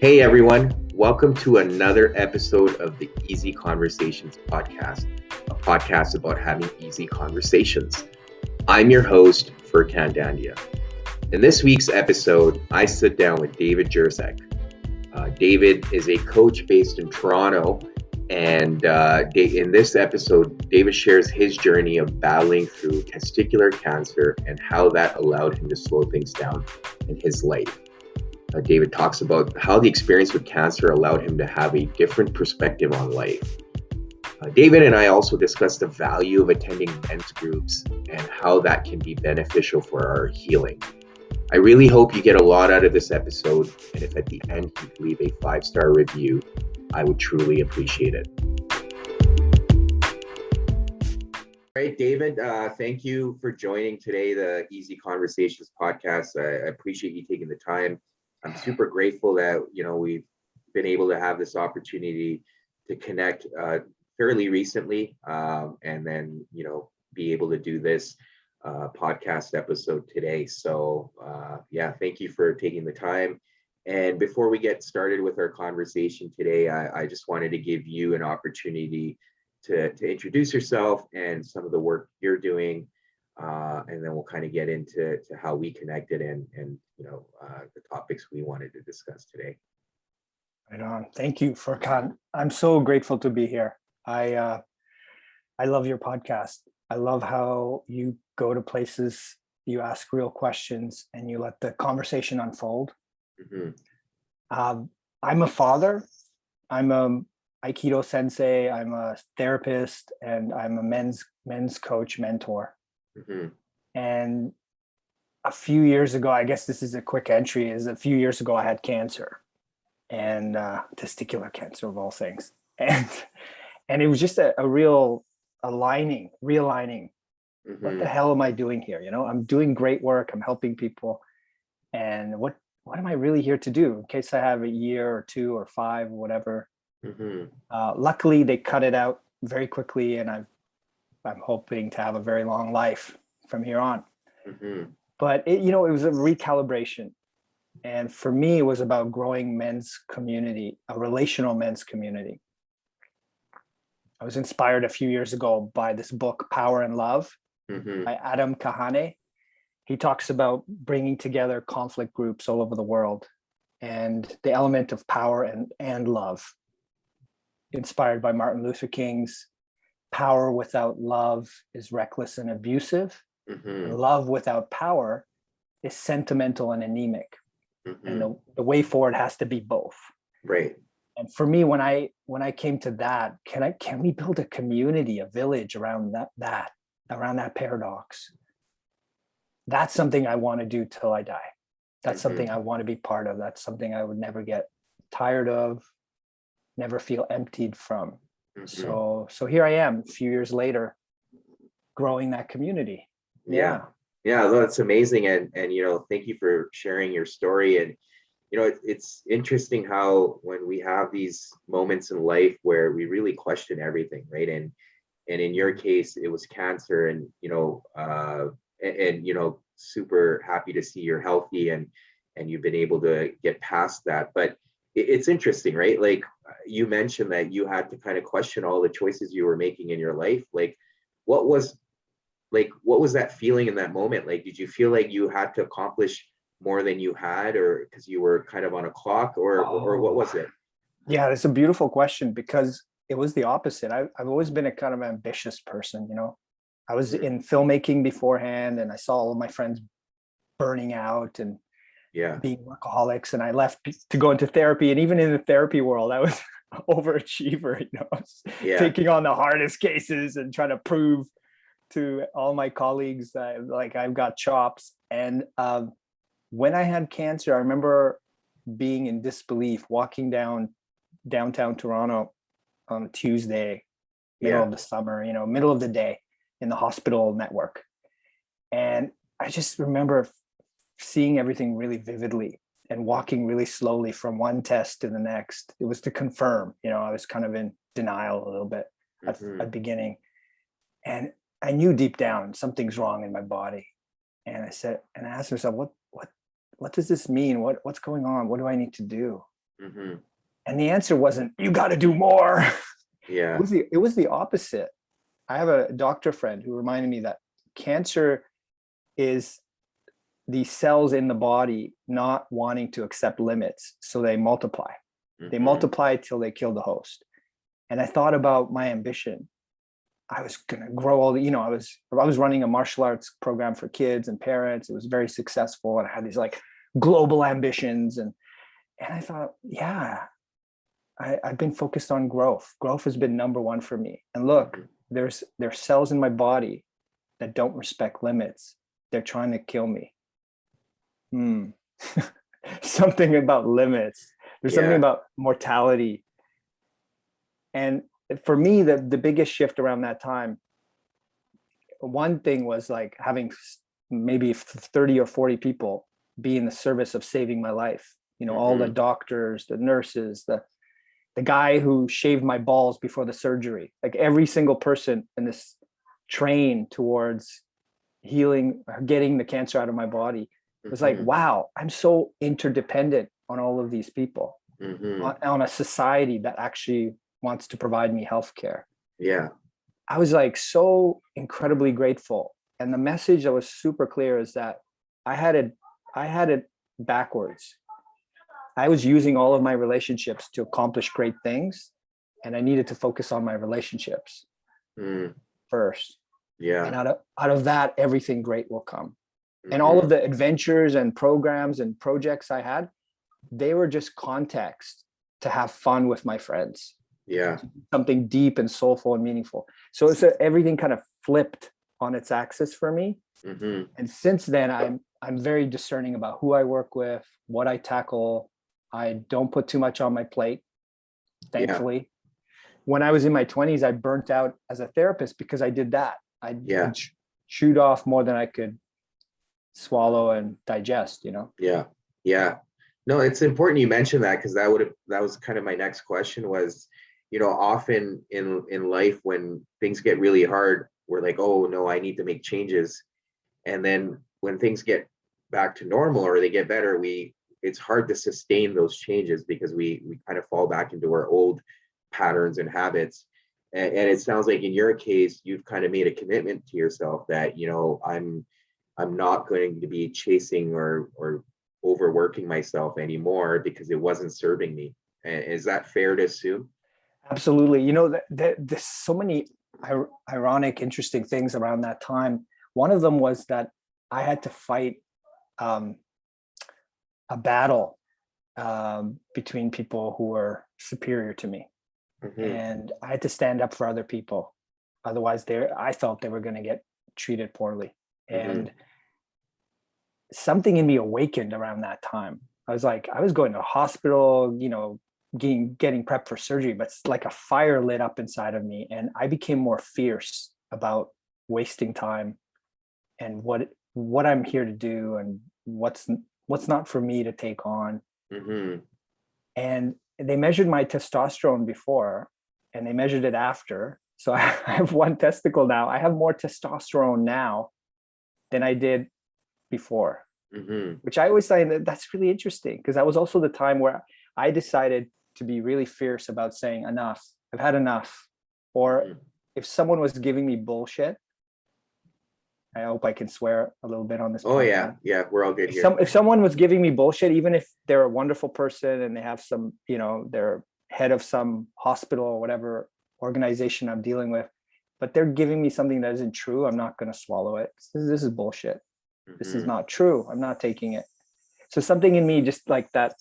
Hey everyone, welcome to another episode of the Easy Conversations podcast, a podcast about having easy conversations. I'm your host, Furkan Dandia. In this week's episode, I sit down with David Jurasek. David is a coach based in Toronto, and in this episode, David shares his journey of battling through testicular cancer and how that allowed him to slow things down in his life. David talks about how the experience with cancer allowed him to have a different perspective on life. David and I also discuss the value of attending men's groups and how that can be beneficial for our healing. I really hope you get a lot out of this episode, and if at the end you leave a 5-star review, I would truly appreciate it. All right, David, thank you for joining today, the Easy Conversations podcast. I appreciate you taking the time. I'm super grateful that, we've been able to have this opportunity to connect fairly recently, and then, be able to do this podcast episode today. So, thank you for taking the time. And before we get started with our conversation today, I just wanted to give you an opportunity to introduce yourself and some of the work you're doing. And then we'll kind of get into how we connected and the topics we wanted to discuss today. Right on. Thank you, Furkan. I'm so grateful to be here. I love your podcast. I love how you go to places, you ask real questions, and you let the conversation unfold. Mm-hmm. I'm a father. I'm a Aikido sensei. I'm a therapist, and I'm a men's coach, mentor. Mm-hmm. And a few years ago, I guess this is a quick entry, a few years ago I had cancer, and testicular cancer of all things. And it was just a real realigning. Mm-hmm. What the hell am I doing here? I'm doing great work. I'm helping people. And what am I really here to do in case I have a year or 2 or 5 or whatever? Mm-hmm. Luckily, they cut it out very quickly, and I'm hoping to have a very long life from here on. Mm-hmm. But it was a recalibration. And for me, it was about growing men's community, a relational men's community. I was inspired a few years ago by this book, Power and Love, Mm-hmm. by Adam Kahane. He talks about bringing together conflict groups all over the world and the element of power and love, inspired by Martin Luther King's power without love is reckless and abusive. Mm-hmm. Love without power is sentimental and anemic. Mm-hmm. And the way forward has to be both. Right. And for me, when I came to that, can we build a community, a village around that paradox? That's something I want to do till I die. That's Mm-hmm. something I want to be part of. That's something I would never get tired of, never feel emptied from. Mm-hmm. So here I am, a few years later, growing that community. Yeah, that's amazing. And thank you for sharing your story. And it's interesting how when we have these moments in life where we really question everything, right? And in your case, it was cancer, and super happy to see you're healthy and you've been able to get past that. But it's interesting, right? Like you mentioned that you had to kind of question all the choices you were making in your life. Like what was that feeling in that moment? Like, did you feel like you had to accomplish more than you had, or because you were kind of on a clock, or what was it? Yeah, that's a beautiful question, because it was the opposite. I've always been a kind of ambitious person. I was in filmmaking beforehand, and I saw all of my friends burning out and being workaholics, and I left to go into therapy. And even in the therapy world, I was an overachiever, taking on the hardest cases and trying to prove to all my colleagues that like I've got chops. And when I had cancer, I remember being in disbelief, walking down downtown Toronto on a Tuesday, middle of the summer, middle of the day, in the hospital network. And I just remember seeing everything really vividly and walking really slowly from one test to the next. It was to confirm, I was kind of in denial a little bit at the beginning. And I knew deep down something's wrong in my body. And I asked myself, what does this mean? What's going on? What do I need to do? Mm-hmm. And the answer wasn't, you got to do more. Yeah. It was the opposite. I have a doctor friend who reminded me that cancer is the cells in the body not wanting to accept limits. So they multiply. They Mm-hmm. multiply till they kill the host. And I thought about my ambition. I was going to grow all the, I was running a martial arts program for kids and parents. It was very successful. And I had these like global ambitions. And I thought, yeah, I've been focused on growth. Growth has been number one for me. And look, Mm-hmm. there's cells in my body that don't respect limits. They're trying to kill me. Something about limits. There's something Yeah. about mortality. And for me, the biggest shift around that time, one thing was like having maybe 30 or 40 people be in the service of saving my life. All the Mm-hmm. doctors, the nurses, the guy who shaved my balls before the surgery, like every single person in this train towards healing, getting the cancer out of my body. It was like, Mm-hmm. wow, I'm so interdependent on all of these people, Mm-hmm. on a society that actually wants to provide me healthcare. Yeah. I was like so incredibly grateful. And the message that was super clear is that I had it backwards. I was using all of my relationships to accomplish great things, and I needed to focus on my relationships first. And Yeah. out of that, everything great will come. And all Mm-hmm. of the adventures and programs and projects I had, they were just context to have fun with my friends. Yeah. Something deep and soulful and meaningful. So everything kind of flipped on its axis for me. Mm-hmm. And since then, I'm very discerning about who I work with, what I tackle. I don't put too much on my plate, Yeah. thankfully. When I was in my 20s, I burnt out as a therapist because I did that. I Yeah. chewed off more than I could swallow and digest, Yeah. Yeah. No, it's important you mentioned that, because that was kind of my next question was, often in life when things get really hard, we're like, oh no, I need to make changes. And then when things get back to normal or they get better, it's hard to sustain those changes because we kind of fall back into our old patterns and habits. And it sounds like in your case, you've kind of made a commitment to yourself that, I'm not going to be chasing or overworking myself anymore because it wasn't serving me. Is that fair to assume? Absolutely. There's so many ironic, interesting things around that time. One of them was that I had to fight a battle between people who were superior to me. Mm-hmm. And I had to stand up for other people. Otherwise, I felt they were going to get treated poorly. Mm-hmm. And something in me awakened around that time. I was going to a hospital, getting prepped for surgery, but it's like a fire lit up inside of me. And I became more fierce about wasting time and what I'm here to do and what's not for me to take on. Mm-hmm. And they measured my testosterone before and they measured it after. So I have one testicle now. I have more testosterone now than I did before, Mm-hmm. which I always find that's really interesting, because that was also the time where I decided to be really fierce about saying enough. I've had enough. Or Mm-hmm. if someone was giving me bullshit, I hope I can swear a little bit on this Oh podcast. yeah, we're all good here. If someone was giving me bullshit, even if they're a wonderful person and they have some, they're head of some hospital or whatever organization I'm dealing with, but they're giving me something that isn't true, I'm not going to swallow it. This is bullshit. This is Mm-hmm. not true. I'm not taking it. So something in me just like that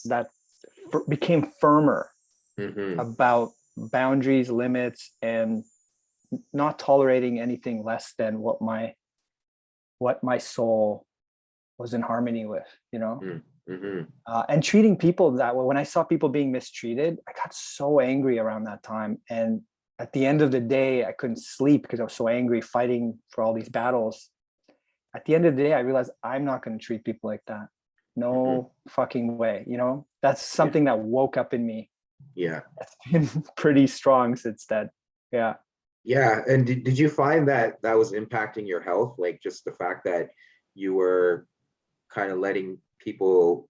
became firmer Mm-hmm. about boundaries, limits, and not tolerating anything less than what my soul was in harmony with, Mm-hmm. and treating people that way. When I saw people being mistreated, I got so angry around that time. And at the end of the day, I couldn't sleep because I was so angry fighting for all these battles. At the end of the day, I realized I'm not going to treat people like that. No fucking way. That's something that woke up in me. Yeah. That's been pretty strong since then. Yeah. Yeah. And did you find that was impacting your health? Like just the fact that you were kind of letting people,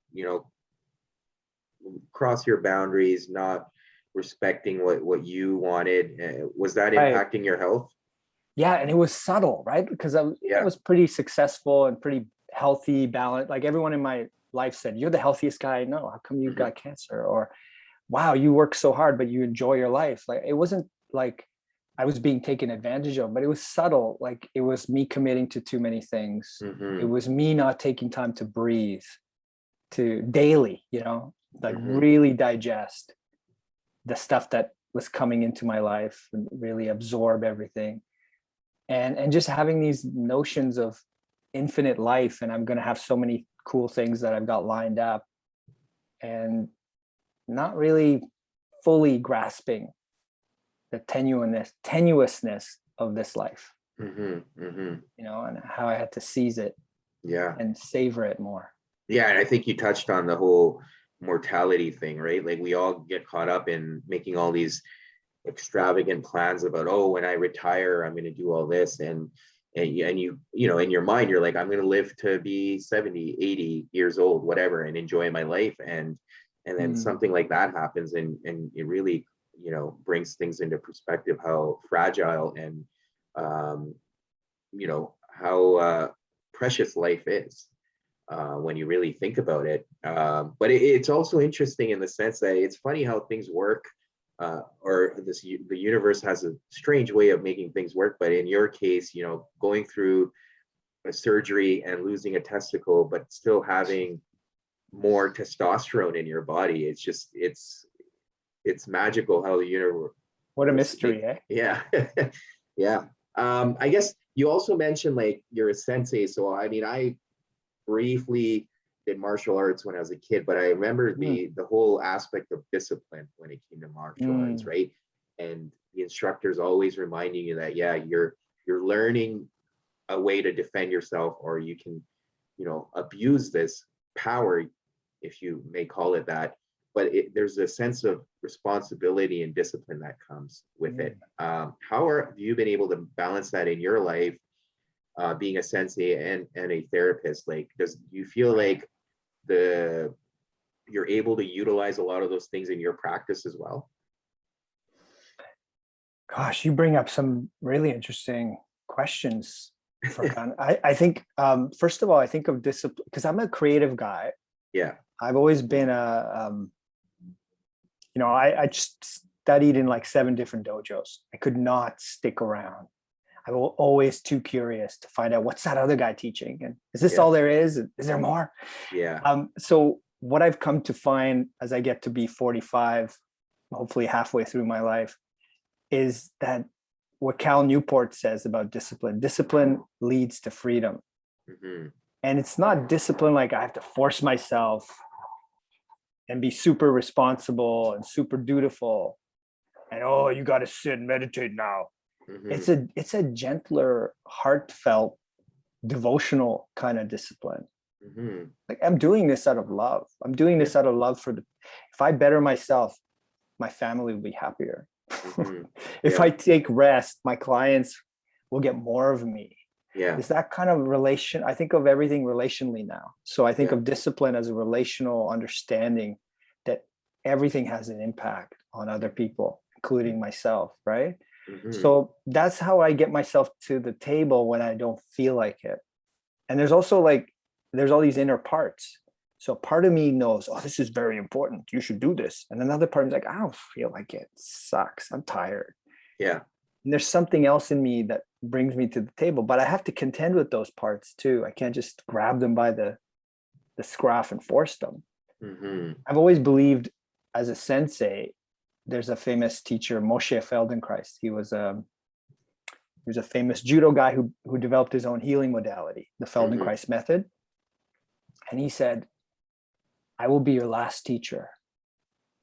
cross your boundaries, not respecting what you wanted. Was that Right. impacting your health? Yeah, and it was subtle, right? Because I Yeah. was pretty successful and pretty healthy, balanced. Like everyone in my life said, "You're the healthiest guy I know. How come you Hmm. got cancer?" Or, "Wow, you work so hard, but you enjoy your life." Like it wasn't like I was being taken advantage of, but it was subtle. Like it was me committing to too many things. It Hmm. was me not taking time to breathe, to daily, like Hmm. really digest the stuff that was coming into my life and really absorb everything. And just having these notions of infinite life, and I'm going to have so many cool things that I've got lined up, and not really fully grasping the tenuousness of this life, Hmm. Hmm. and how I had to seize it Yeah. and savor it more. Yeah, and I think you touched on the whole mortality thing, right? Like we all get caught up in making all these extravagant plans about, oh, when I retire, I'm going to do all this, and in your mind you're like, I'm going to live to be 70, 80 years old, whatever, and enjoy my life, and then Mm, something like that happens, and it really, brings things into perspective how fragile and um how precious life is, when you really think about it. But it's also interesting in the sense that it's funny how things work, or the universe has a strange way of making things work. But in your case, going through a surgery and losing a testicle, but still having more testosterone in your body, it's magical how the universe what a make. mystery, eh? Yeah. Yeah. I guess you also mentioned like you're a sensei. So I mean, I briefly did martial arts when I was a kid, but I remember Mm, the whole aspect of discipline when it came to martial arts, mm, right? And the instructors always reminding you that, yeah, you're learning a way to defend yourself, or you can, abuse this power, if you may call it that. But there's a sense of responsibility and discipline that comes with it. mm. How have you been able to balance that in your life, being a sensei and a therapist? Like, do you feel like the you're able to utilize a lot of those things in your practice as well? Gosh, you bring up some really interesting questions, Furkan. I think, first of all, I think of discipline because I'm a creative guy. Yeah. I've always been I just studied in like 7 different dojos. I could not stick around. I was always too curious to find out what's that other guy teaching, and is this Yeah. all there is? Is there more? Yeah. So what I've come to find as I get to be 45, hopefully halfway through my life, is that what Cal Newport says about discipline leads to freedom. Hmm. And it's not discipline like I have to force myself and be super responsible and super dutiful, and oh, you got to sit and meditate now. Hmm. It's a gentler, heartfelt, devotional kind of discipline. Hmm. Like I'm doing this out of love. I'm doing Yeah. this out of love for the if I better myself, my family will be happier. Hmm. If I Yeah. take rest, my clients will get more of me. Yeah. Is that kind of relation? I think of everything relationally now. So I think Yeah. of discipline as a relational understanding that everything has an impact on other people, including myself, right? Hmm. So that's how I get myself to the table when I don't feel like it. And there's also like, there's all these inner parts. So part of me knows, oh, this is very important. You should do this. And another part is like, I don't feel like it. Sucks. I'm tired. Yeah. And there's something else in me that brings me to the table, but I have to contend with those parts too. I can't just grab them by the scruff and force them. Hmm. I've always believed as a sensei, there's a famous teacher, Moshe Feldenkrais. He was a famous judo guy who developed his own healing modality, the Hmm. Feldenkrais method. And he said, I will be your last teacher,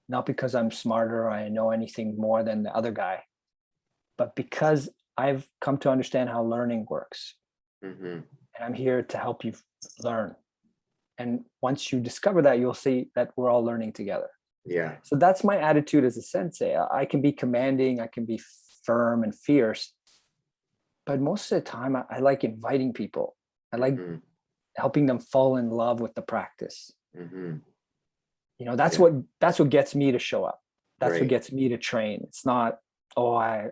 not because I'm smarter or I know anything more than the other guy, but because I've come to understand how learning works. Hmm. And I'm here to help you learn. And once you discover that, you'll see that we're all learning together. Yeah. So that's my attitude as a sensei. I can be commanding, I can be firm and fierce, but most of the time I like inviting people. I like Hmm. helping them fall in love with the practice. Hmm. That's Yeah. what gets me to show up. That's what Right. gets me to train. It's not, oh, I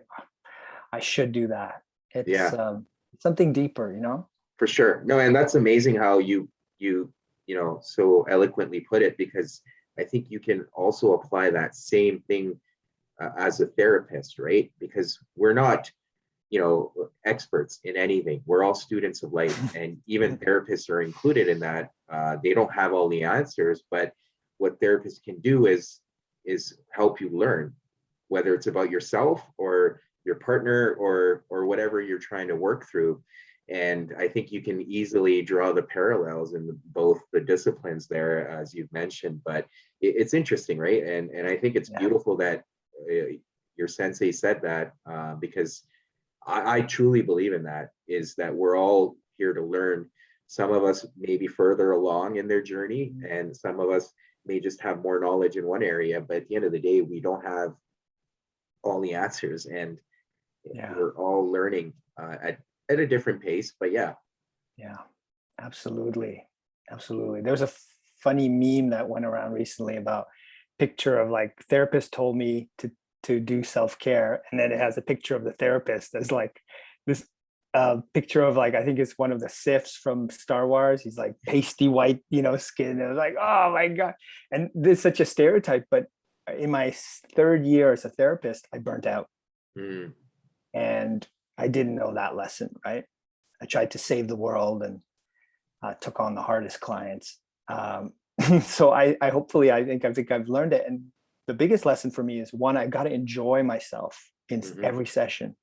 should do that. It's Yeah, something deeper, for sure. No, and that's amazing how you so eloquently put it, because I think you can also apply that same thing as a therapist, right? Because we're not, experts in anything. We're all students of life, and even therapists are included in that. They don't have all the answers, but what therapists can do is help you learn, whether it's about yourself or your partner or whatever you're trying to work through. And I think you can easily draw the parallels in both the disciplines there, as you've mentioned. But it's interesting, right? And I think it's Yeah. beautiful that your sensei said that, because I truly believe in that, is that we're all here to learn. Some of us may be further along in their journey, and some of us may just have more knowledge in one area. But at the end of the day, we don't have all the answers, and Yeah. we're all learning at a different pace. But yeah. Yeah. Absolutely. Absolutely. There's a funny meme that went around recently about picture of like therapist told me to do self-care, and then it has a picture of the therapist as like this picture of like, I think it's one of the Siths from Star Wars. He's like pasty white, skin. It was like, oh my God. And this is such a stereotype, but in my third year as a therapist, I burnt out. Mm, And I didn't know that lesson, right? I tried to save the world and took on the hardest clients. So I think I've learned it. And the biggest lesson for me is, one, I've got to enjoy myself in mhm, every session,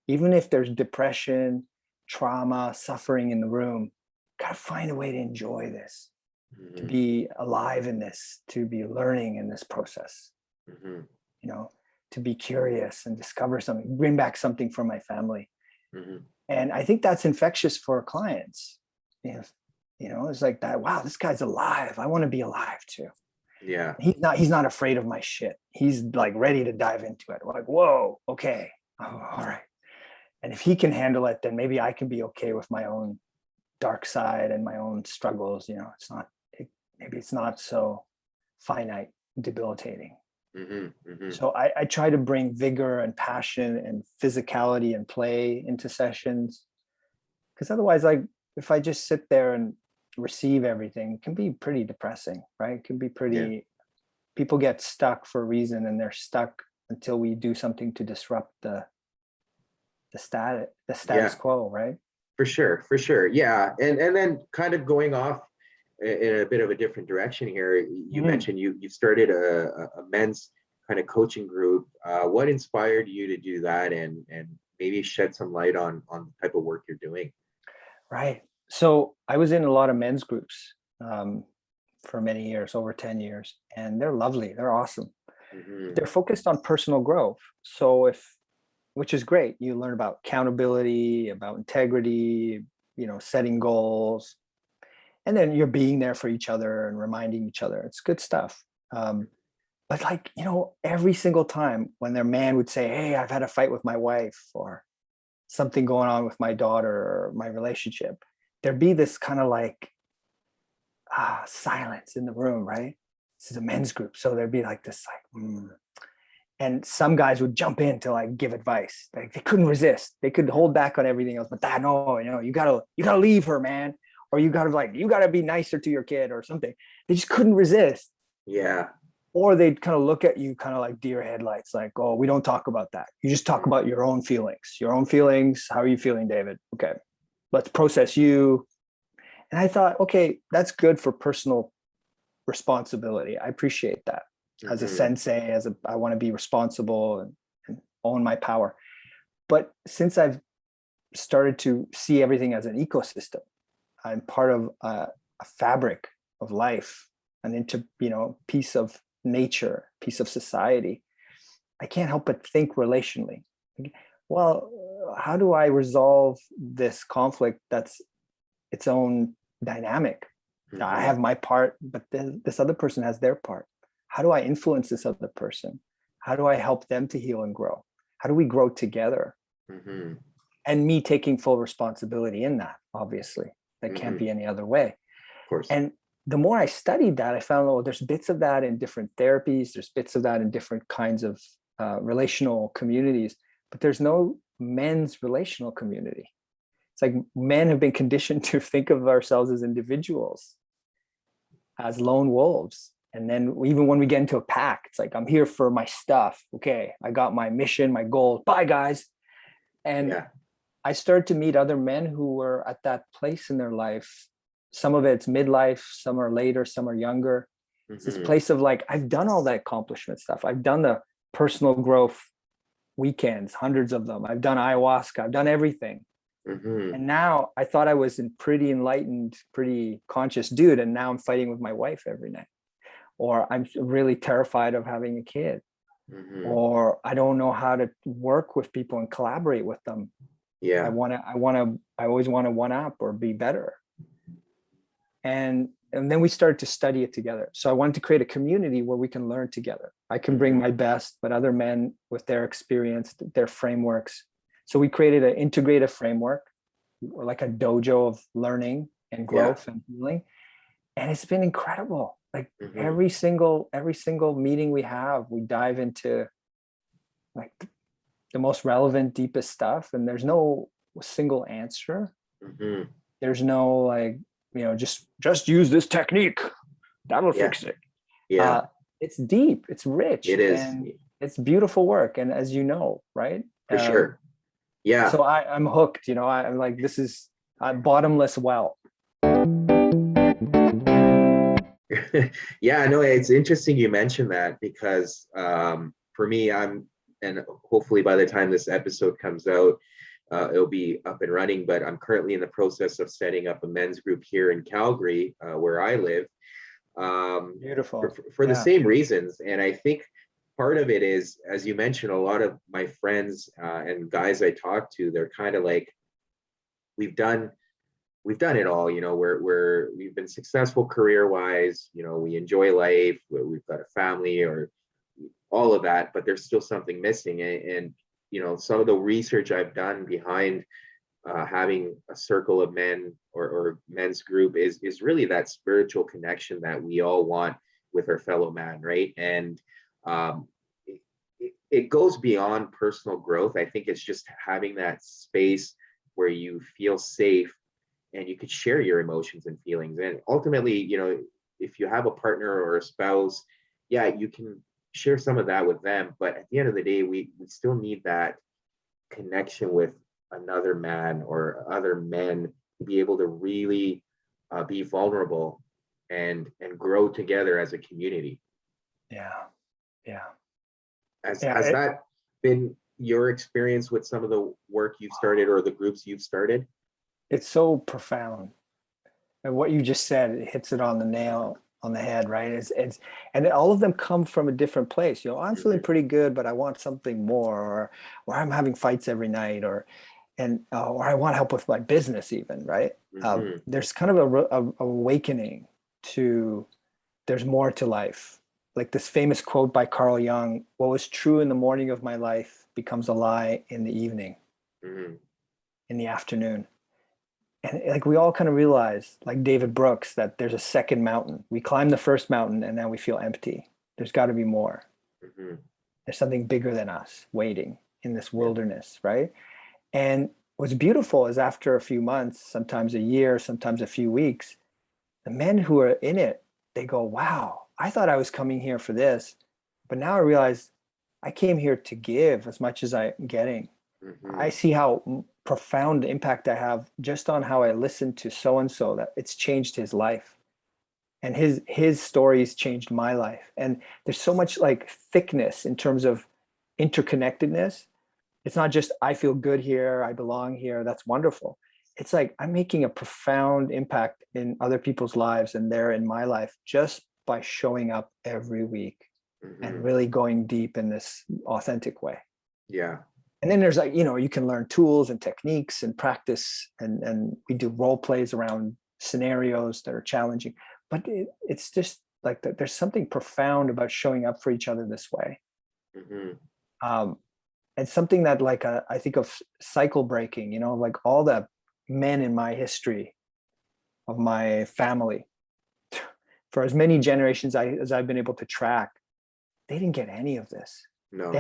even if there's depression, trauma, suffering in the room. Got to find a way to enjoy this, to mhm, be alive in this, to be learning in this process. mhm, You know, to be curious and discover something, bring back something for my family. mhm. And I think that's infectious for clients. If it's like that, wow, this guy's alive. I want to be alive too. Yeah. He's not afraid of my shit. He's like ready to dive into it. We're like, whoa, okay. Oh, all right. And if he can handle it, then maybe I can be okay with my own dark side and my own struggles. Maybe it's not so finite, debilitating. Mhm, mhm. So I try to bring vigor and passion and physicality and play into sessions, because otherwise, like, if I just sit there and receive everything, it can be pretty depressing, right? It can be Yeah. pretty, people get stuck for a reason, and they're stuck until we do something to disrupt the status Yeah. quo, right? For sure, for sure. Yeah. And then kind of going off in a bit of a different direction here, you Mm. mentioned you started a men's kind of coaching group. What inspired you to do that, and maybe shed some light on the type of work you're doing? Right. So I was in a lot of men's groups for many years, over 10 years, and they're lovely. They're awesome. Hmm. They're focused on personal growth. So which is great. You learn about accountability, about integrity, setting goals, and then you're being there for each other and reminding each other. It's good stuff. But like, every single time when their man would say, hey, I've had a fight with my wife, or something going on with my daughter or my relationship, there'd be this kind of like silence in the room, right? This is a men's group. So there'd be like this, like, and some guys would jump in to like give advice. Like they couldn't resist. They could hold back on everything else, but that, no, you gotta leave her, man. Or you gotta be nicer to your kid or something. They just couldn't resist. Yeah. Or they'd kind of look at you kind of like deer headlights, like, oh, we don't talk about that. You just talk Mm, about your own feelings. Your own feelings. How are you feeling, David? Okay, let's process you. And I thought, okay, that's good for personal responsibility. I appreciate that. As a mhm, sensei, I want to be responsible and own my power. But since I've started to see everything as an ecosystem, I'm part of a fabric of life, an piece of nature, piece of society. I can't help but think relationally. Well, how do I resolve this conflict that's its own dynamic? I mhm, have my part, but then this other person has their part. How do I influence this other person? How do I help them to heal and grow? How do we grow together? mhm, And me taking full responsibility in that, obviously. That can't mhm. be any other way. Of course. And the more I studied that, I found, oh, there's bits of that in different therapies. There's bits of that in different kinds of relational communities, but there's no men's relational community. It's like men have been conditioned to think of ourselves as individuals, as lone wolves. And then even when we get into a pack, it's like, I'm here for my stuff. Okay, I got my mission, my goal. Bye, guys. And Yeah. I started to meet other men who were at that place in their life. Some of it's midlife, some are later, some are younger. It's this place of like, I've done all that accomplishment stuff. I've done the personal growth weekends, hundreds of them. I've done ayahuasca. I've done everything. And now I thought I was a pretty enlightened, pretty conscious dude. And now I'm fighting with my wife every night. Or I'm really terrified of having a kid. Or I don't know how to work with people and collaborate with them. Yeah. I always want to one up or be better. And then we started to study it together. So I wanted to create a community where we can learn together. I can bring my best, but other men with their experience, their frameworks. So we created an integrative framework, like a dojo of learning and growth and healing. And it's been incredible. Like every single meeting we have, we dive into like the most relevant, deepest stuff. And there's no single answer. There's no like, just use this technique. That'll fix it. Yeah. It's deep. It's rich. It is. And it's beautiful work. And as you know, right? For sure. Yeah. So I'm hooked, I'm like, this is a bottomless well. Yeah, no, it's interesting you mentioned that because for me, and hopefully by the time this episode comes out, it'll be up and running, but I'm currently in the process of setting up a men's group here in Calgary, where I live. Beautiful. For the same reasons. And I think part of it is, as you mentioned, a lot of my friends and guys I talk to, they're kind of like, we've done it all, we've been successful career wise, we enjoy life, we've got a family or all of that, but there's still something missing. And some of the research I've done behind having a circle of men or men's group is really that spiritual connection that we all want with our fellow man, right? And it goes beyond personal growth. I think it's just having that space where you feel safe and you could share your emotions and feelings. And ultimately, if you have a partner or a spouse, you can share some of that with them. But at the end of the day, we still need that connection with another man or other men to be able to really be vulnerable and grow together as a community. Has that been your experience with some of the work you've started or the groups you've started? It's so profound. And what you just said, it hits it on the nail on the head, right? It's and all of them come from a different place. I'm feeling pretty good, but I want something more, or I'm having fights every night, or I want help with my business even, right? There's kind of a awakening to there's more to life. Like this famous quote by Carl Jung, what was true in the morning of my life becomes a lie in the evening, in the afternoon. And like we all kind of realize, like David Brooks, that there's a second mountain. We climb the first mountain and now we feel empty. There's got to be more. There's something bigger than us waiting in this wilderness, right? And what's beautiful is after a few months, sometimes a year, sometimes a few weeks, the men who are in it, they go, wow, I thought I was coming here for this, but now I realize I came here to give as much as I'm getting. I see how profound impact I have just on how I listen to so-and-so, that it's changed his life. And his stories changed my life. And there's so much like thickness in terms of interconnectedness. It's not just, I feel good here, I belong here, that's wonderful. It's like, I'm making a profound impact in other people's lives and they're in my life just by showing up every week and really going deep in this authentic way. Yeah. And then there's like, you can learn tools and techniques and practice, and we do role plays around scenarios that are challenging, but it's just like that. There's something profound about showing up for each other this way. And something that like, I think of cycle breaking, like all the men in my history of my family, for as many generations as I've been able to track, they didn't get any of this. No.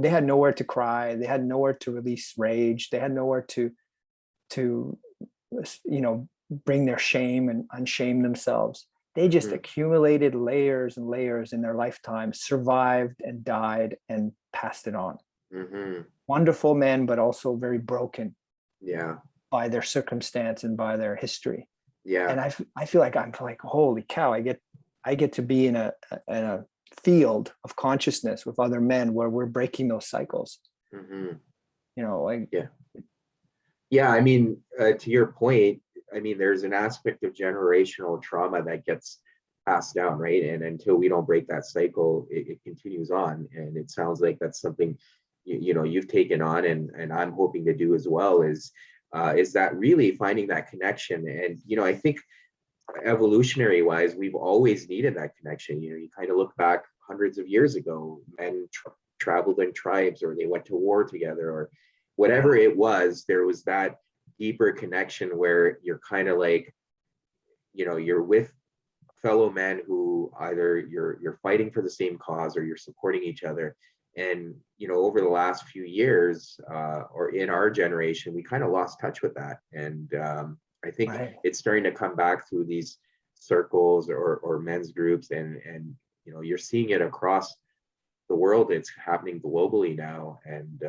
They had nowhere to cry. They had nowhere to release rage. They had nowhere to, bring their shame and unshame themselves. They just accumulated layers and layers in their lifetime, survived and died and passed it on. Wonderful men, but also very broken. Yeah. By their circumstance and by their history. Yeah. And I feel like I'm like, holy cow, I get to be in a field of consciousness with other men where we're breaking those cycles. Yeah. I mean, to your point, I mean, there's an aspect of generational trauma that gets passed down, right? And until we don't break that cycle, it continues on. And it sounds like that's something you've taken on, and I'm hoping to do as well, is that really finding that connection. And I think evolutionary wise, we've always needed that connection. You kind of look back hundreds of years ago, men traveled in tribes, or they went to war together, or whatever it was. There was that deeper connection where you're kind of like, you're with fellow men who either you're fighting for the same cause, or you're supporting each other. And over the last few years, or in our generation, we kind of lost touch with that. And I think it's starting to come back through these circles or men's groups, and you're seeing it across the world. It's happening globally now, and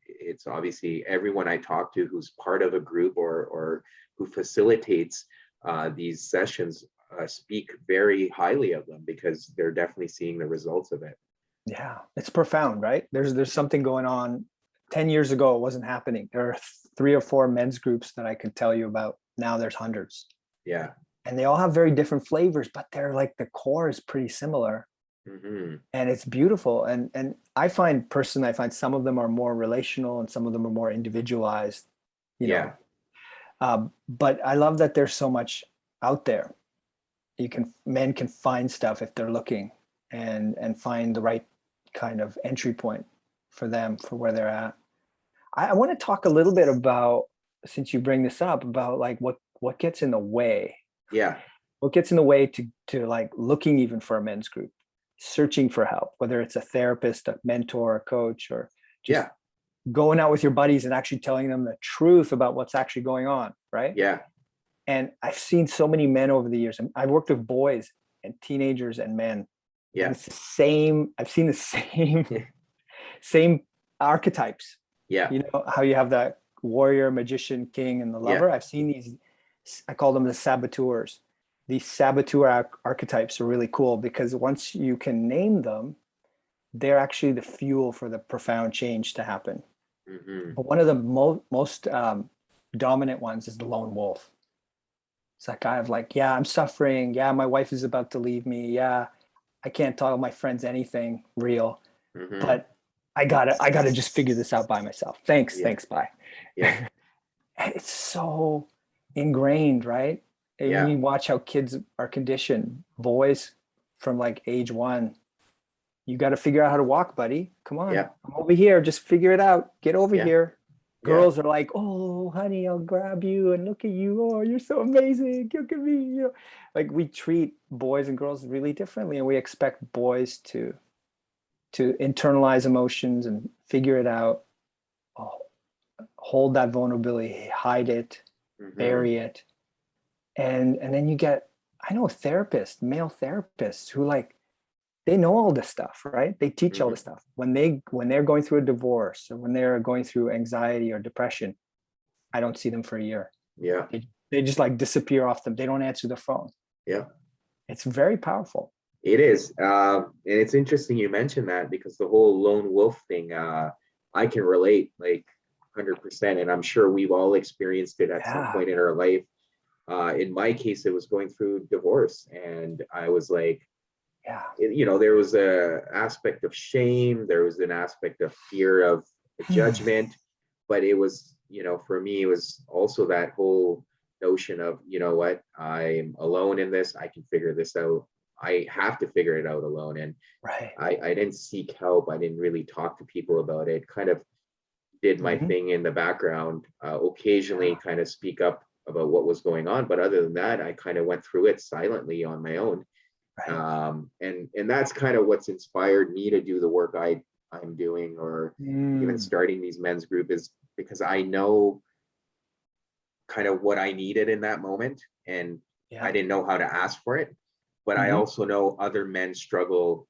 it's obviously everyone I talk to who's part of a group or who facilitates these sessions speak very highly of them, because they're definitely seeing the results of it. Yeah, it's profound, right? There's something going on. 10 years ago, it wasn't happening. There are 3 or 4 men's groups that I could tell you about. Now there's hundreds. Yeah. And they all have very different flavors, but they're like, the core is pretty similar. And it's beautiful. And I find some of them are more relational and some of them are more individualized, know. But I love that there's so much out there. Men can find stuff if they're looking, and find the right kind of entry point for them, for where they're at. I want to talk a little bit about, since you bring this up, about like what gets in the way. Yeah. What gets in the way to like looking even for a men's group, searching for help, whether it's a therapist, a mentor, a coach, or just going out with your buddies and actually telling them the truth about what's actually going on, right? Yeah. And I've seen so many men over the years, and I've worked with boys and teenagers and men. Yeah. And it's the same. I've seen the same archetypes. Yeah. How you have that warrior, magician, king, and the lover. I've seen these, I call them the saboteurs. These saboteur archetypes are really cool, because once you can name them, they're actually the fuel for the profound change to happen. But one of the most dominant ones is the lone wolf. It's that guy of like, I'm suffering. My wife is about to leave me. I can't tell my friends anything real, but I gotta just figure this out by myself. Thanks, bye. Yeah. And it's so ingrained, right? And you watch how kids are conditioned. Boys from like age 1, you got to figure out how to walk, buddy. Come on, I'm over here. Just figure it out. Get over here. Girls are like, oh, honey, I'll grab you and look at you. Oh, you're so amazing. Look at me. Like, we treat boys and girls really differently, and we expect boys to internalize emotions and figure it out. Hold that vulnerability, hide it, bury it. And then you get, I know therapists, male therapists who like, they know all this stuff, right? They teach all this stuff. When they're going through a divorce, or when they're going through anxiety or depression, I don't see them for a year. Yeah. They just like disappear off them. They don't answer the phone. Yeah. It's very powerful. It is. And it's interesting you mentioned that, because the whole lone wolf thing, I can relate like 100%. And I'm sure we've all experienced it at some point in our life. In my case, it was going through divorce, and I was like, there was a aspect of shame. There was an aspect of fear of judgment, but it was, for me, it was also that whole notion of, what, I'm alone in this. I can figure this out. I have to figure it out alone. And I didn't seek help. I didn't really talk to people about it. Kind of did my thing in the background, occasionally kind of speak up about what was going on. But other than that, I kind of went through it silently on my own. Right. And that's kind of what's inspired me to do the work I'm doing, or even Mm, starting these men's group, is because I know kind of what I needed in that moment, and I yeah. didn't know how to ask for it. But I Hmm. also know other men struggle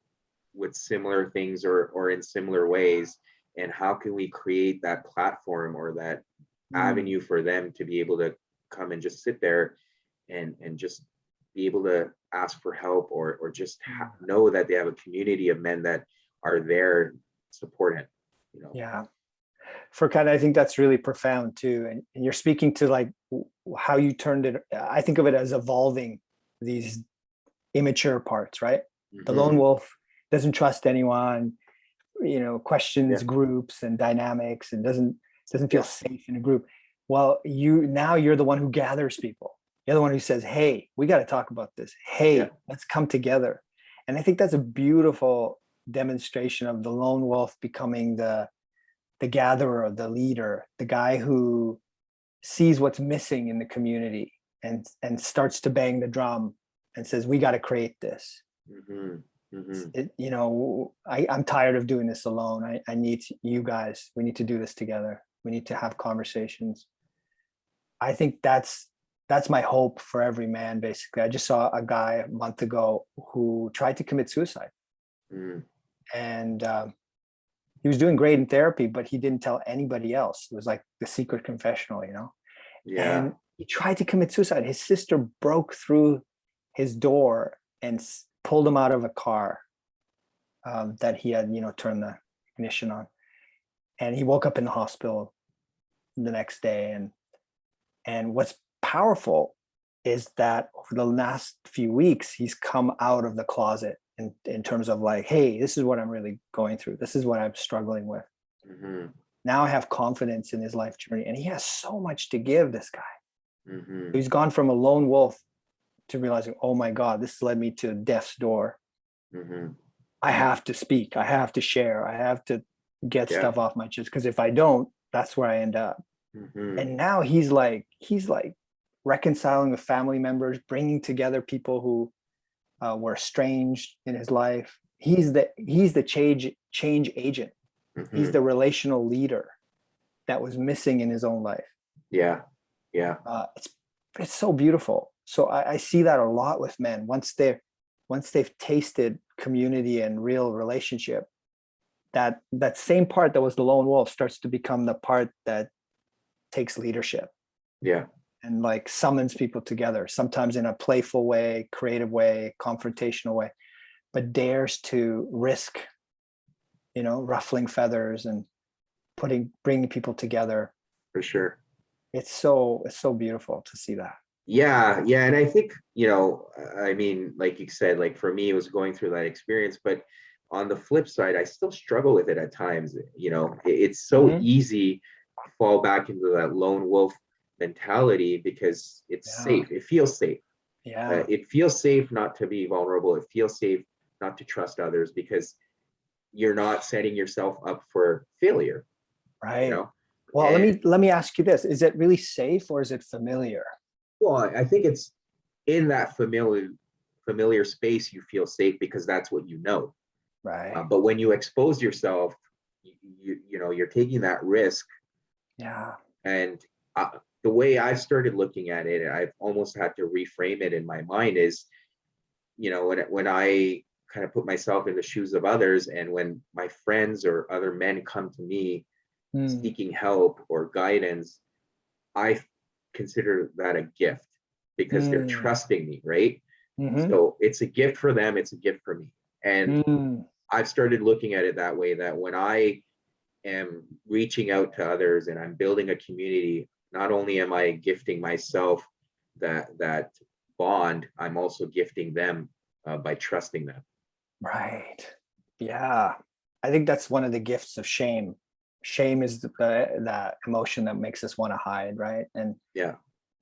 with similar things, or in similar ways. And how can we create that platform or that Mm, avenue for them to be able to come and just sit there and just be able to ask for help, or just mm. know that they have a community of men that are there supporting, you know. Yeah. For kind of, I think that's really profound too. And you're speaking to like how you turned it. I think of it as evolving these immature parts, right? The lone Mm-hmm. wolf doesn't trust anyone, questions Yeah, groups and dynamics, and doesn't feel yeah, safe in a group. Well, you're the one who gathers people. You're the one who says, hey, we got to talk about this. yeah, Hey, let's come together. And I think that's a beautiful demonstration of the lone wolf becoming the gatherer, the leader, the guy who sees what's missing in the community and starts to bang the drum and says, we got to create this. mm-hmm. Mm-hmm. I'm tired of doing this alone. I need you guys. We need to do this together. We need to have conversations. I think that's my hope for every man. Basically, I just saw a guy a month ago who tried to commit suicide, Mm-hmm. and he was doing great in therapy, but he didn't tell anybody else. It was like the secret confessional. Yeah, And he tried to commit suicide. His sister broke through his door and pulled him out of a car that he had, turned the ignition on. And he woke up in the hospital the next day. And what's powerful is that over the last few weeks, he's come out of the closet in terms of like, hey, this is what I'm really going through. This is what I'm struggling with. mm-hmm. Now I have confidence in his life journey, and he has so much to give. This guy, Mm-hmm. he's gone from a lone wolf to realizing, oh my God, this led me to death's door. Mm-hmm. I have to speak. I have to share. I have to get Yeah, stuff off my chest, because if I don't, that's where I end up. mm-hmm. And now he's like reconciling with family members, bringing together people who were estranged in his life. He's the change agent. He's Mm-hmm. the relational leader that was missing in his own life. Yeah, yeah, It's so beautiful. So I see that a lot with men. Once they've tasted community and real relationship, that same part that was the lone wolf starts to become the part that takes leadership yeah, and like summons people together, sometimes in a playful way, creative way, confrontational way, but dares to risk, ruffling feathers and bringing people together. for sure. It's so beautiful to see that. Yeah, yeah, and I think, I mean, like you said, like for me, it was going through that experience, but on the flip side, I still struggle with it at times. It's so Hmm. easy to fall back into that lone wolf mentality because it's Yeah. safe. It feels safe. Yeah. It feels safe not to be vulnerable. It feels safe not to trust others because you're not setting yourself up for failure, you Right. know? Well, let And me let me ask you this: is it really safe, or is it familiar? well, I think it's in that familiar space you feel safe because that's what you know. Right. But when you expose yourself, you're taking that risk. Yeah. And uh, the way I've started looking at it, I've almost had to reframe it in my mind is, when I kind of put myself in the shoes of others, and when my friends or other men come to me Mm, seeking help or guidance, I consider that a gift because they're mm, trusting me, right? mm-hmm, So it's a gift for them, it's a gift for me. And mm. I've started looking at it that way, that when I am reaching out to others and I'm building a community, not only am I gifting myself that bond, I'm also gifting them by trusting them. Right. Yeah. I think that's one of the gifts of shame. Shame is that emotion that makes us want to hide, right? And Yeah,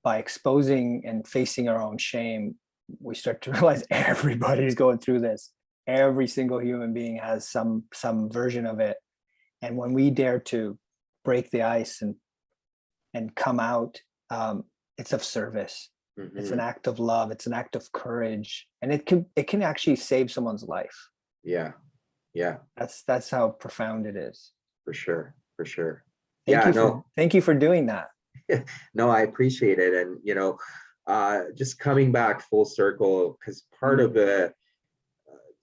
by exposing and facing our own shame, we start to realize everybody's going through this. Every single human being has some version of it. And when we dare to break the ice and come out, it's of service. It's an Mm-hmm. act of love. It's an act of courage, and it can actually save someone's life. Yeah. Yeah. That's how profound it is. For sure. For sure. Thank Yeah. you for No. thank you for doing that. No, I appreciate it. And, just coming back full circle, because part of Mm,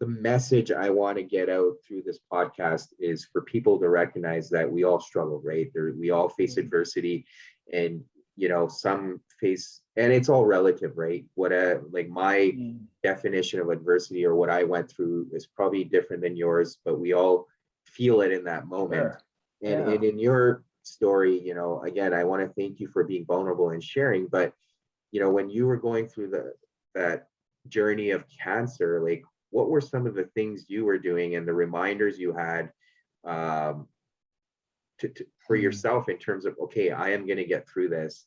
the message I want to get out through this podcast is for people to recognize that we all struggle, right? We all face mm, adversity, and some face, and it's all relative, right? Like my mm. definition of adversity or what I went through is probably different than yours, but we all feel it in that moment. Sure. And Yeah. in your story, again, I want to thank you for being vulnerable and sharing. But when you were going through that journey of cancer, like what were some of the things you were doing and the reminders you had, um, for Mm. yourself in terms of, okay, I am going to get through this,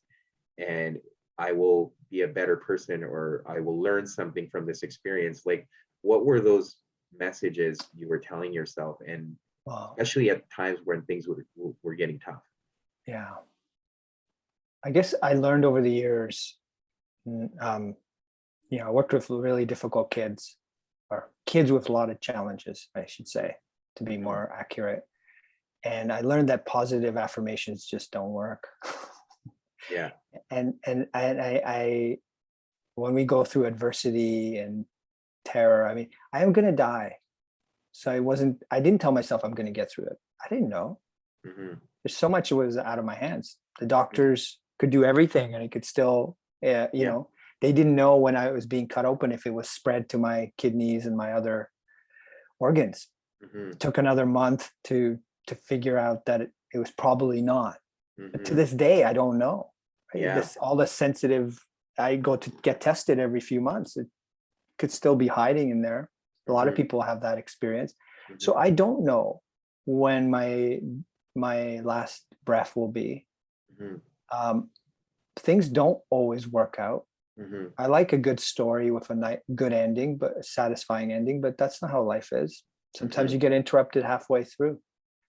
and I will be a better person, or I will learn something from this experience? Like, what were those messages you were telling yourself, and Wow. especially at times when things were getting tough? Yeah. I guess I learned over the years, mm, I worked with really difficult kids, or kids with a lot of challenges, I should say, to be Mhm. more accurate. And I learned that positive affirmations just don't work. Yeah. And I when we go through adversity and terror, I mean, I am gonna die. So I didn't tell myself I'm gonna get through it. I didn't know. Hmm. There's so much was out of my hands. The doctors could do everything and it could still, Yeah. they didn't know when I was being cut open if it was spread to my kidneys and my other organs. Hmm. It took another month to figure out that it was probably not. But to Hmm. this day, I don't know. Right? Yeah. This all the sensitive. I go to get tested every few months. It could still be hiding in there. A lot of Hmm. people have that experience. So Hmm. I don't know when my last breath will be. Hmm. Um, Things don't always work out. Hmm. I like a good story with a good ending, but a satisfying ending. But that's not how life is. Sometimes Hmm. you get interrupted halfway through.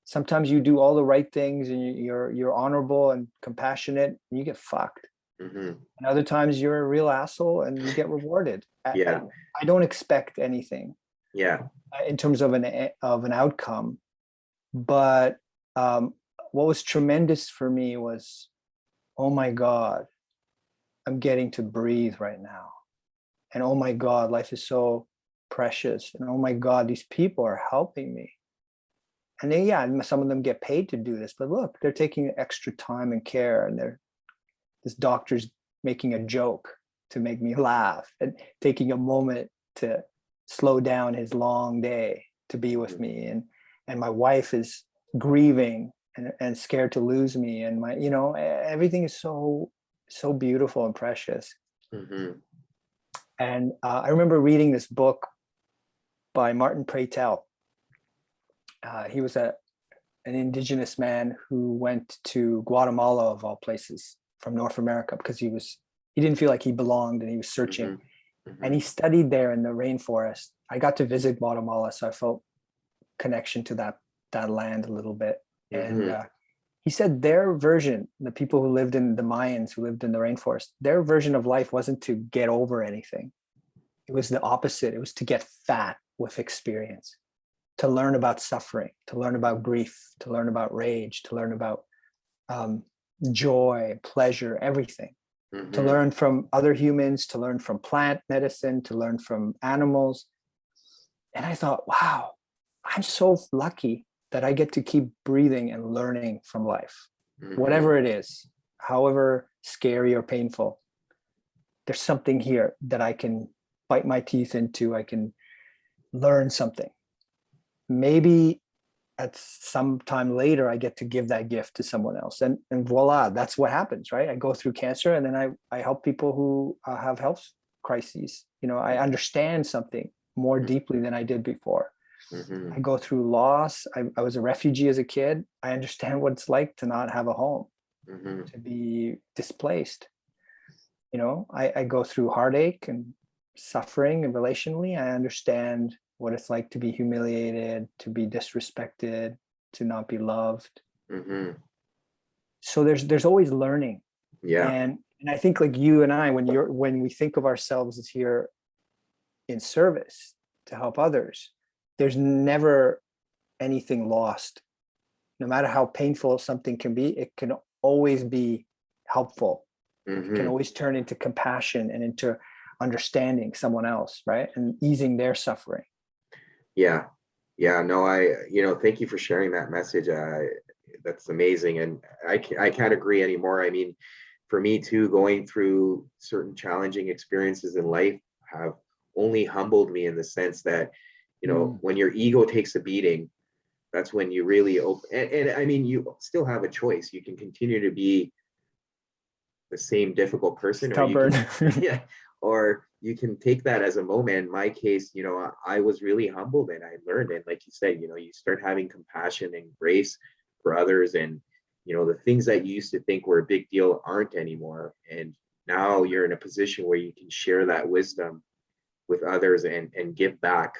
Sometimes you do all the right things and you're honorable and compassionate, and you get fucked. Hmm. And other times you're a real asshole and you get rewarded. Yeah. I don't expect anything Yeah. in terms of an outcome, but um, what was tremendous for me was, oh my God, I'm getting to breathe right now. And oh my God, life is so precious. And oh my God, these people are helping me. And then, yeah, some of them get paid to do this, but look, they're taking extra time and care. And this doctor's making a joke to make me laugh and taking a moment to slow down his long day to be with Hmm. me. And my wife is grieving and scared to lose me. And everything is so beautiful and precious. Hmm. And I remember reading this book by Martin Preytel. He was an indigenous man who went to Guatemala, of all places, from North America, because he didn't feel like he belonged and he was searching. Hmm. And Hmm. he studied there in the rainforest. I got to visit Guatemala, so I felt connection to that land a little bit. And Hmm. he said their version, the people who lived in the Mayans, who lived in the rainforest, their version of life wasn't to get over anything. It was the opposite. It was to get fat with experience, to learn about suffering, to learn about grief, to learn about rage, to learn about um, joy, pleasure, everything, to Hmm. learn from other humans, to learn from plant medicine, to learn from animals. And I thought, wow, I'm so lucky that I get to keep breathing and learning from life, Hmm. whatever it is, however scary or painful. There's something here that I can bite my teeth into. I can learn something. Maybe at some time later I get to give that gift to someone else, and voila, that's what happens, right? I go through cancer, and then I help people who have health crises. I understand something more deeply than I did before. Hmm. I go through loss. I was a refugee as a kid. I understand what it's like to not have a home, Hmm. to be displaced. I go through heartache and suffering and relationally. I understand what it's like to be humiliated, to be disrespected, to not be loved. Hmm. So there's always learning. Yeah. And And I think like you and I, when we think of ourselves as here in service to help others, there's never anything lost. No matter how painful something can be, it can always be helpful. It can always turn into compassion and into understanding someone else, right? And easing their suffering. Yeah. Yeah. No, thank you for sharing that message. That's amazing. And I can't agree anymore. I mean, for me too, going through certain challenging experiences in life have only humbled me in the sense that, when your ego takes a beating, that's when you really open. And I mean, you still have a choice. You can continue to be the same difficult person, Stubborn. or you can take that as a moment. In my case, I was really humbled and I learned. And like you said, you start having compassion and grace for others, and the things that you used to think were a big deal aren't anymore. And now you're in a position where you can share that wisdom with others and give back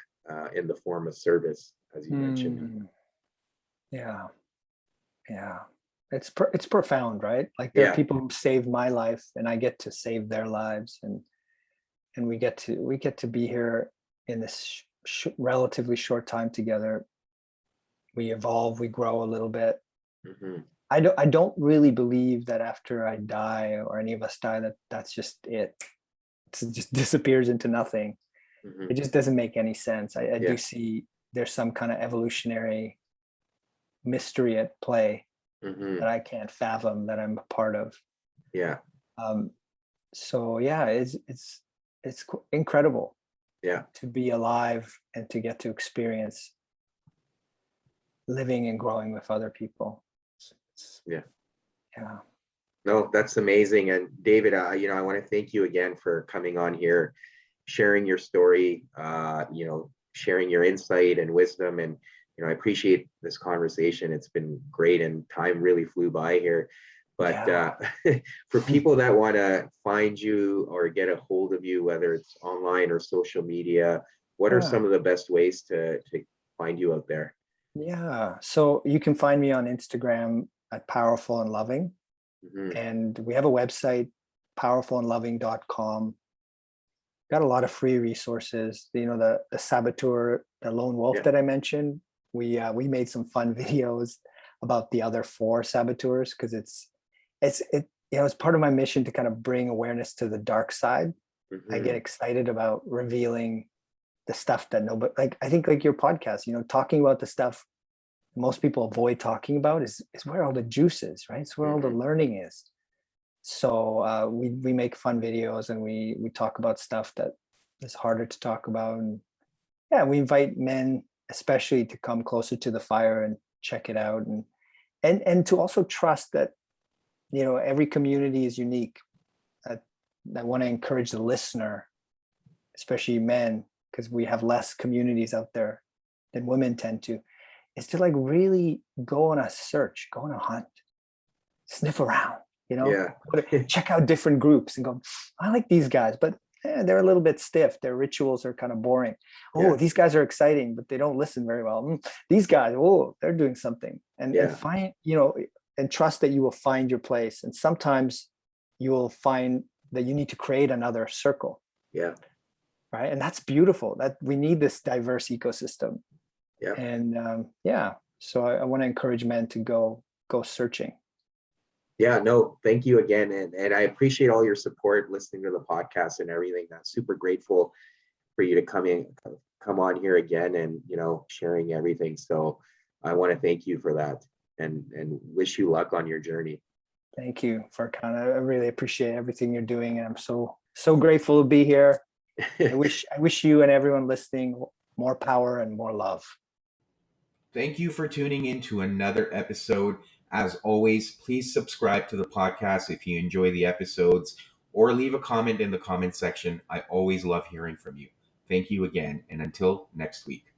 in the form of service, as you mentioned. Yeah. It's profound, right? Like there are people who saved my life, and I get to save their lives, and we get to be here in this relatively short time together. We evolve, we grow a little bit. I don't really believe that after I die, or any of us die, that's just it. It just disappears into nothing. It just doesn't make any sense. I do see there's some kind of evolutionary mystery at play that I can't fathom, that I'm a part of. So yeah, it's incredible to be alive and to get to experience living and growing with other people. No, that's amazing. And David, I want to thank you again for coming on here, sharing your story, sharing your insight and wisdom. And I appreciate this conversation. It's been great, and time really flew by here. But for people that want to find you or get a hold of you, whether it's online or social media, what are some of the best ways to find you out there? Yeah, so you can find me on Instagram at Powerful and Loving. And we have a website, powerfulandloving.com. Got a lot of free resources. The saboteur, the lone wolf that I mentioned, we made some fun videos about the other 4 saboteurs, because it's part of my mission to kind of bring awareness to the dark side. I get excited about revealing the stuff that nobody, like, I think like your podcast, talking about the stuff most people avoid talking about is where all the juice is, right? It's where all the learning is. So we make fun videos, and we talk about stuff that is harder to talk about. And we invite men especially to come closer to the fire and check it out, and to also trust that every community is unique. I want to encourage the listener, especially men, because we have less communities out there than women tend to, is to like really go on a search, go on a hunt, sniff around, check out different groups and go, I like these guys, but they're a little bit stiff. Their rituals are kind of boring. These guys are exciting, but they don't listen very well. These guys, they're doing something. And find, and trust that you will find your place. And sometimes you will find that you need to create another circle. Right. And that's beautiful, that we need this diverse ecosystem. And so I want to encourage men to go searching. No, thank you again. And I appreciate all your support, listening to the podcast and everything. I'm super grateful for you to come on here again and, sharing everything. So I want to thank you for that and wish you luck on your journey. Thank you, Farkan. I really appreciate everything you're doing. And I'm so grateful to be here. I wish you and everyone listening more power and more love. Thank you for tuning in to another episode. As always, please subscribe to the podcast if you enjoy the episodes, or leave a comment in the comment section. I always love hearing from you. Thank you again, and until next week.